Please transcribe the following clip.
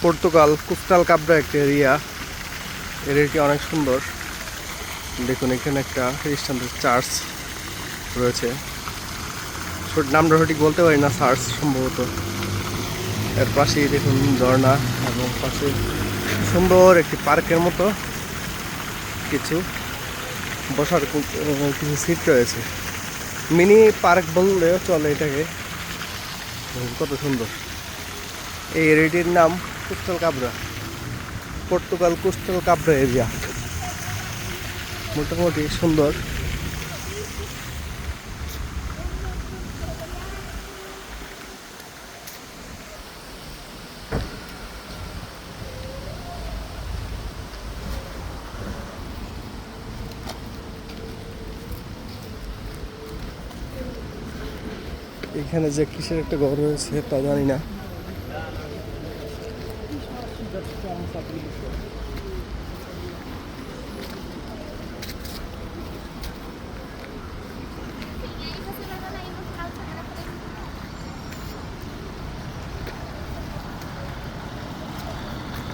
Portugal coastal কাবরা একটা area. এরিয়াটি অনেক সুন্দর। দেখুন এখানে একটা খ্রিস্টানদের চার্চ রয়েছে, নামটা সঠিক বলতে পারি না, চার্চ সম্ভবত। এর পাশেই দেখুন ঝর্ণা এবং পাশে সুন্দর একটি পার্কের মতো কিছু বসার কিছু সিট রয়েছে। মিনি পার্ক বললেও চলে এটাকে। কত সুন্দর! এই এরিয়াটির নাম কোস্টাল কাবরা, পর্তুগাল কোস্টাল কাবরা এরিয়া। মোটামুটি সুন্দর। এখানে যে কিসের একটা ঘর রয়েছে তা জানি না।